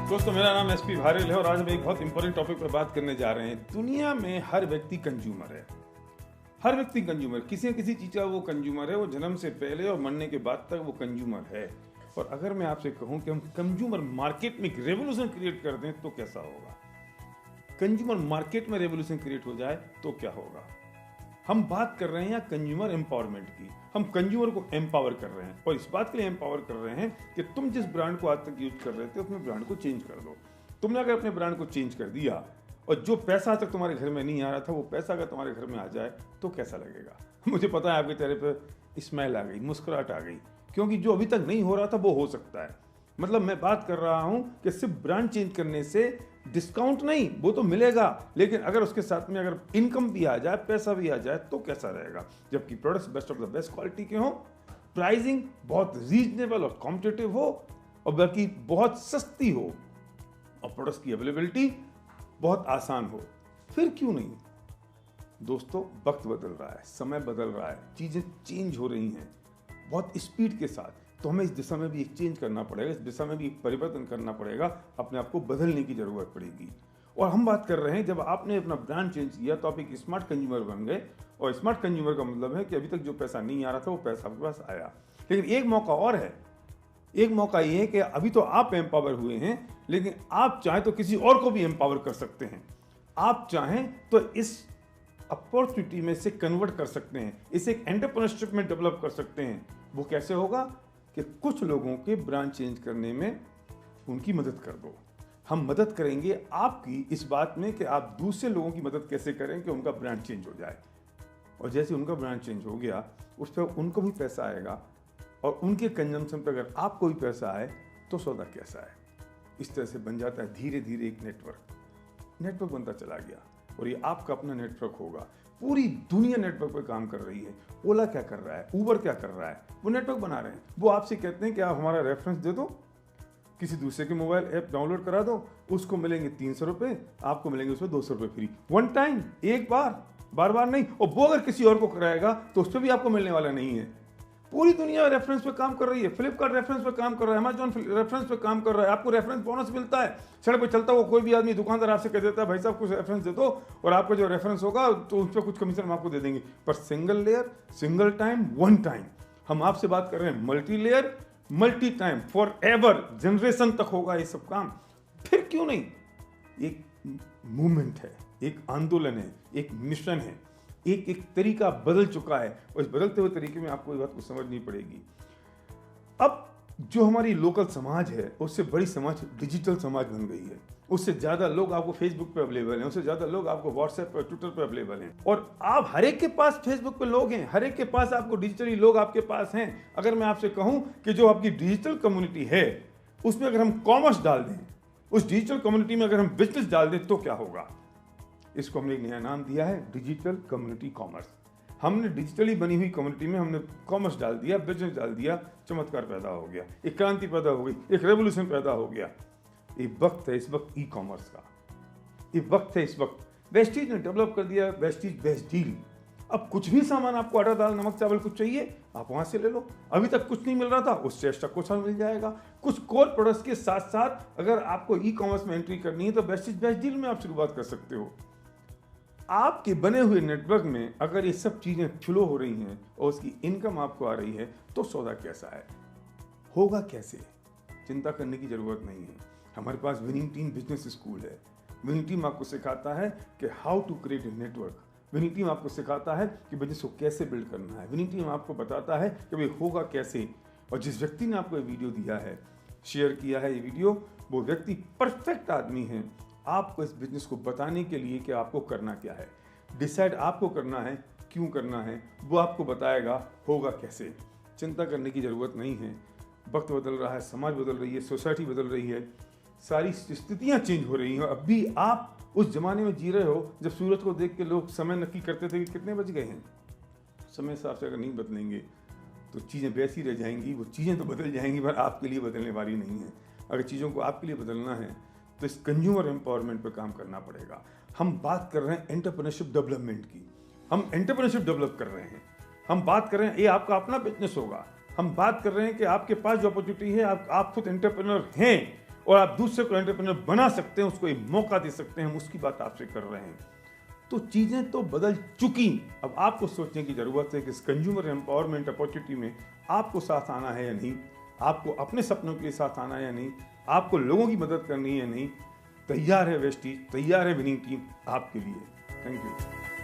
दोस्तों, मेरा नाम एसपी भारेल है और आज हम एक बहुत इंपॉर्टेंट टॉपिक पर बात करने जा रहे हैं। दुनिया में हर व्यक्ति कंज्यूमर है। हर व्यक्ति कंज्यूमर, किसी न किसी चीज का वो कंज्यूमर है। वो जन्म से पहले और मरने के बाद तक वो कंज्यूमर है। और अगर मैं आपसे कहूं कि हम कंज्यूमर मार्केट में एक रेवोल्यूशन क्रिएट कर दें तो कैसा होगा? कंज्यूमर मार्केट में रेवोल्यूशन क्रिएट हो जाए तो क्या होगा? हम बात कर रहे हैं यहाँ कंज्यूमर एम्पावरमेंट की। हम कंज्यूमर को एम्पावर कर रहे हैं और इस बात के लिए एम्पावर कर रहे हैं कि तुम जिस ब्रांड को आज तक यूज कर रहे थे अपने ब्रांड को चेंज कर दो। तुमने अगर अपने ब्रांड को चेंज कर दिया और जो पैसा आज तक तुम्हारे घर में नहीं आ रहा था वो पैसा अगर तुम्हारे घर में आ जाए तो कैसा लगेगा? मुझे पता है आपके चेहरे पर स्माइल आ गई, मुस्कुराहट आ गई, क्योंकि जो अभी तक नहीं हो रहा था वो हो सकता है। मतलब मैं बात कर रहा हूं कि सिर्फ ब्रांड चेंज करने से डिस्काउंट नहीं, वो तो मिलेगा, लेकिन अगर उसके साथ में अगर इनकम भी आ जाए, पैसा भी आ जाए तो कैसा रहेगा? जबकि products best of the best quality के हों, प्राइसिंग बहुत रीजनेबल और कॉम्पिटिटिव हो और बल्कि बहुत सस्ती हो और प्रोडक्ट्स की अवेलेबिलिटी बहुत आसान हो, फिर क्यों नहीं? दोस्तों, वक्त बदल रहा है, समय बदल रहा है, चीजें चेंज हो रही हैं बहुत स्पीड के साथ। तो हमें इस दिशा में भी एक चेंज करना पड़ेगा, इस दिशा में भी एक परिवर्तन करना पड़ेगा, अपने आप को बदलने की जरूरत पड़ेगी। और हम बात कर रहे हैं, जब आपने अपना ब्रांड चेंज किया तो आप एक स्मार्ट कंज्यूमर बन गए। और स्मार्ट कंज्यूमर का मतलब है कि अभी तक जो पैसा नहीं आ रहा था वो पैसा आपके पास आया। लेकिन एक मौका और है। एक मौका ये है कि अभी तो आप एम्पावर हुए हैं, लेकिन आप चाहें तो किसी और को भी एम्पावर कर सकते हैं। आप चाहें तो इस अपॉर्चुनिटी में से कन्वर्ट कर सकते हैं, इसे एक एंटरप्रेन्योरशिप में डेवलप कर सकते हैं। वो कैसे होगा कि कुछ लोगों के ब्रांड चेंज करने में उनकी मदद कर दो। हम मदद करेंगे आपकी इस बात में कि आप दूसरे लोगों की मदद कैसे करें कि उनका ब्रांड चेंज हो जाए। और जैसे उनका ब्रांड चेंज हो गया, उस पर उनको भी पैसा आएगा और उनके कंजम्पशन पर अगर आपको भी पैसा आए तो सौदा कैसा है? इस तरह से बन जाता है धीरे धीरे एक नेटवर्क बनता चला गया और ये आपका अपना नेटवर्क होगा। पूरी दुनिया नेटवर्क पर काम कर रही है। ओला क्या कर रहा है, उबर क्या कर रहा है, वो नेटवर्क बना रहे हैं। वो आपसे कहते हैं कि आप हमारा रेफरेंस दे दो, किसी दूसरे के मोबाइल ऐप डाउनलोड करा दो, उसको मिलेंगे 300 रुपये, आपको मिलेंगे उसमें 200 रुपये फ्री, वन टाइम, एक बार बार नहीं। और वो अगर किसी और को कराएगा तो उस पर भी आपको मिलने वाला नहीं है। पूरी दुनिया रेफरेंस पे काम कर रही है। फ्लिपकार्ट रेफरेंस पे काम कर रहा है, अमेजॉन रेफरेंस पे काम कर रहा है। आपको रेफरेंस बोनस मिलता है। सड़क पे चलता हुआ कोई भी आदमी, दुकानदार आपसे कह देता है भाई साहब कुछ रेफरेंस दे दो और आपका जो रेफरेंस होगा तो उस पर कुछ कमीशन हम आपको दे देंगे। पर single layer, single time, one time. हम आपसे बात कर रहे हैं multi layer, multi time, for ever, generation तक होगा ये सब काम। फिर क्यों नहीं? एक मूवमेंट है, एक आंदोलन है, एक मिशन है, एक तरीका बदल चुका है और इस बदलते हुए तरीके में आपको इस बात को समझनी पड़ेगी। अब जो हमारी लोकल समाज है उससे बड़ी समाज डिजिटल समाज बन गई है। उससे ज्यादा लोग आपको फेसबुक पे अवेलेबल हैं, उससे ज्यादा लोग आपको व्हाट्सएप पर, ट्विटर पर अवेलेबल हैं और आप हर एक के पास फेसबुक पे लोग हैं, हर एक के पास आपको डिजिटली लोग आपके पास हैं। अगर मैं आपसे कहूं कि जो आपकी डिजिटल कम्युनिटी है उसमें अगर हम कॉमर्स डाल दें, उस डिजिटल कम्युनिटी में अगर हम बिजनेस डाल दें तो क्या होगा? इसको हमने एक नया नाम दिया है, डिजिटल कम्युनिटी कॉमर्स। हमने डिजिटली बनी हुई कम्युनिटी में हमने कॉमर्स डाल दिया, बिजनेस डाल दिया, चमत्कार पैदा हो गया, एक क्रांति पैदा हो गई, एक रेवोल्यूशन पैदा हो गया। ये वक्त है इस वक्त ई कॉमर्स का, ये वक्त है इस वक्त। वेस्टीज ने डेवलप कर दिया वेस्टीज बेस्ट डील। अब कुछ भी सामान आपको, आटा दाल नमक चावल कुछ चाहिए आप वहां से ले लो। अभी तक कुछ नहीं मिल रहा था, उससे एक्स्ट्रा कुछ मिल जाएगा। कुछ कोर प्रोडक्ट्स के साथ साथ अगर आपको ई कॉमर्स में एंट्री करनी है तो वेस्टीज बेस्ट डील में आप शुरुआत कर सकते हो। आपके बने हुए नेटवर्क में अगर ये सब चीजें फ्लो हो रही हैं और उसकी इनकम आपको आ रही है तो सौदा कैसा है, होगा कैसे? चिंता करने की जरूरत नहीं है। हमारे पास विनिंग टीम बिजनेस स्कूल है। विनिंग टीम आपको सिखाता है कि how to create a network. Winning team आपको सिखाता है कि बिजनेस को कैसे बिल्ड करना है। विनिंग टीम आपको बताता है कि भाई होगा कैसे। और जिस व्यक्ति ने आपको ये वीडियो दिया है, शेयर किया है ये वीडियो, वो व्यक्ति परफेक्ट आदमी है आपको इस बिजनेस को बताने के लिए कि आपको करना क्या है। डिसाइड आपको करना है, क्यों करना है, वो आपको बताएगा, होगा कैसे। चिंता करने की ज़रूरत नहीं है। वक्त बदल रहा है, समाज बदल रही है, सोसाइटी बदल रही है, सारी स्थितियाँ चेंज हो रही हैं। अब भी आप उस जमाने में जी रहे हो जब सूरज को देख के लोग समय नक्की करते थे कि कितने बज गए हैं। समय हिसाब से अगर नहीं बदलेंगे तो चीज़ें वैसी रह जाएंगी। वो चीज़ें तो बदल जाएंगी पर आपके लिए बदलने वाली नहीं है। अगर चीज़ों को आपके लिए बदलना है तो इस कंज्यूमर एम्पावरमेंट पर काम करना पड़ेगा। हम बात कर रहे हैं एंटरप्रेन्योरशिप डेवलपमेंट की। हम एंटरप्रेन्योरशिप डेवलप कर रहे हैं। हम बात कर रहे हैं ये आपका अपना बिजनेस होगा। हम बात कर रहे हैं कि आपके पास जो अपॉर्चुनिटी है, आप खुद एंटरप्रेन्योर हैं और आप दूसरे को एंटरप्रेन्योर बना सकते हैं, उसको एक मौका दे सकते हैं, हम उसकी बात आपसे कर रहे हैं। तो चीज़ें तो बदल चुकी, अब आपको सोचने की ज़रूरत है कि इस कंज्यूमर एम्पावरमेंट अपॉर्चुनिटी में आपको साथ आना है या नहीं, आपको अपने सपनों के लिए साथ आना है या नहीं, आपको लोगों की मदद करनी है या नहीं। तैयार है वेस्टीज, तैयार है विनिंग टीम आपके लिए। Thank you.